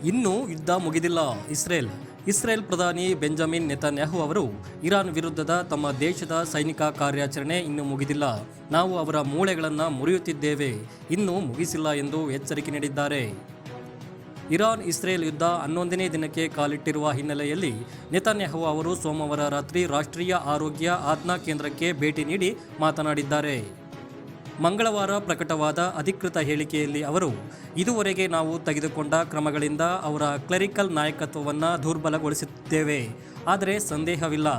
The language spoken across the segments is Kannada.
ಇನ್ನೂ ಯುದ್ಧ ಮುಗಿದಿಲ್ಲ. ಇಸ್ರೇಲ್ ಪ್ರಧಾನಿ ಬೆಂಜಮಿನ್ ನೆತನ್ಯಾಹು ಅವರು ಇರಾನ್ ವಿರುದ್ಧದ ತಮ್ಮ ದೇಶದ ಸೈನಿಕ ಕಾರ್ಯಾಚರಣೆ ಇನ್ನೂ ಮುಗಿದಿಲ್ಲ, ನಾವು ಅವರ ಮೂಳೆಗಳನ್ನು ಮುರಿಯುತ್ತಿದ್ದೇವೆ, ಇನ್ನೂ ಮುಗಿಸಿಲ್ಲ ಎಂದು ಎಚ್ಚರಿಕೆ ನೀಡಿದ್ದಾರೆ. ಇರಾನ್ ಇಸ್ರೇಲ್ ಯುದ್ಧ 11ನೇ ದಿನಕ್ಕೆ ಕಾಲಿಟ್ಟಿರುವ ಹಿನ್ನೆಲೆಯಲ್ಲಿ ನೆತನ್ಯಾಹು ಅವರು ಸೋಮವಾರ ರಾತ್ರಿ ರಾಷ್ಟ್ರೀಯ ಆರೋಗ್ಯ ಆಜ್ಞಾ ಕೇಂದ್ರಕ್ಕೆ ಭೇಟಿ ನೀಡಿ ಮಾತನಾಡಿದ್ದಾರೆ. ಮಂಗಳವಾರ ಪ್ರಕಟವಾದ ಅಧಿಕೃತ ಹೇಳಿಕೆಯಲ್ಲಿ ಅವರು, ಇದುವರೆಗೆ ನಾವು ತೆಗೆದುಕೊಂಡ ಕ್ರಮಗಳಿಂದ ಅವರ ಕ್ಲೆರಿಕಲ್ ನಾಯಕತ್ವವನ್ನು ದುರ್ಬಲಗೊಳಿಸುತ್ತಿದ್ದೇವೆ, ಆದರೆ ಸಂದೇಹವಿಲ್ಲ,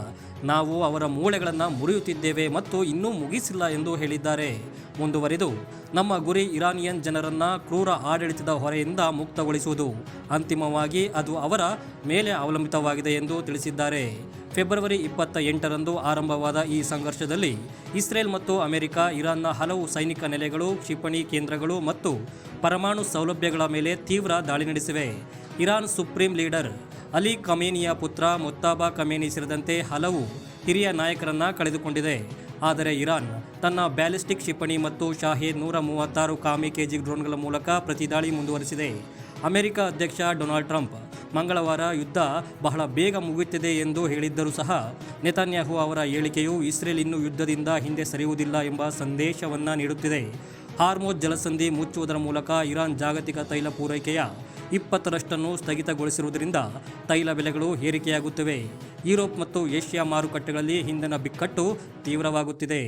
ನಾವು ಅವರ ಮೂಳೆಗಳನ್ನು ಮುರಿಯುತ್ತಿದ್ದೇವೆ ಮತ್ತು ಇನ್ನೂ ಮುಗಿಸಿಲ್ಲ ಎಂದು ಹೇಳಿದ್ದಾರೆ. ಮುಂದುವರಿದು, ನಮ್ಮ ಗುರಿ ಇರಾನಿಯನ್ ಜನರನ್ನು ಕ್ರೂರ ಆಡಳಿತದ ಹೊರೆಯಿಂದ ಮುಕ್ತಗೊಳಿಸುವುದು, ಅಂತಿಮವಾಗಿ ಅದು ಅವರ ಮೇಲೆ ಅವಲಂಬಿತವಾಗಿದೆ ಎಂದು ತಿಳಿಸಿದ್ದಾರೆ. ಫೆಬ್ರವರಿ 28ರಂದು ಆರಂಭವಾದ ಈ ಸಂಘರ್ಷದಲ್ಲಿ ಇಸ್ರೇಲ್ ಮತ್ತು ಅಮೆರಿಕ ಇರಾನ್ನ ಹಲವು ಸೈನಿಕ ನೆಲೆಗಳು, ಕ್ಷಿಪಣಿ ಕೇಂದ್ರಗಳು ಮತ್ತು ಪರಮಾಣು ಸೌಲಭ್ಯಗಳ ಮೇಲೆ ತೀವ್ರ ದಾಳಿ ನಡೆಸಿವೆ. ಇರಾನ್ ಸುಪ್ರೀಂ ಲೀಡರ್ ಅಲಿ ಖಮೇನಿಯ ಪುತ್ರ ಮುಜ್ತಬಾ ಖಮೇನಿ ಸೇರಿದಂತೆ ಹಲವು ಹಿರಿಯ ನಾಯಕರನ್ನು ಕಳೆದುಕೊಂಡಿದೆ. ಆದರೆ ಇರಾನ್ ತನ್ನ ಬ್ಯಾಲಿಸ್ಟಿಕ್ ಕ್ಷಿಪಣಿ ಮತ್ತು ಶಾಹೀದ್ 136 ಕಾಮಿಕೇಜಿ ಡ್ರೋನ್ಗಳ ಮೂಲಕ ಪ್ರತಿದಾಳಿ ಮುಂದುವರಿಸಿದೆ. ಅಮೆರಿಕ ಅಧ್ಯಕ್ಷ ಡೊನಾಲ್ಡ್ ಟ್ರಂಪ್ ಮಂಗಳವಾರ ಯುದ್ಧ ಬಹಳ ಬೇಗ ಮುಗಿಯುತ್ತದೆ ಎಂದು ಹೇಳಿದ್ದರೂ ಸಹ, ನೆತನ್ಯಾಹು ಅವರ ಹೇಳಿಕೆಯು ಇಸ್ರೇಲ್ ಇನ್ನೂ ಯುದ್ಧದಿಂದ ಹಿಂದೆ ಸರಿಯುವುದಿಲ್ಲ ಎಂಬ ಸಂದೇಶವನ್ನು ನೀಡುತ್ತಿದೆ. ಹಾರ್ಮುಜ್ ಜಲಸಂಧಿ ಮುಚ್ಚುವುದರ ಮೂಲಕ ಇರಾನ್ ಜಾಗತಿಕ ತೈಲ ಪೂರೈಕೆಯ 20% ಸ್ಥಗಿತಗೊಳಿಸಿರುವುದರಿಂದ ತೈಲ ಬೆಲೆಗಳು ಏರಿಕೆಯಾಗುತ್ತಿವೆ. ಯುರೋಪ್ ಮತ್ತು ಏಷ್ಯಾ ಮಾರುಕಟ್ಟೆಗಳಲ್ಲಿ ಇಂಧನ ಬಿಕ್ಕಟ್ಟು ತೀವ್ರವಾಗುತ್ತಿದೆ.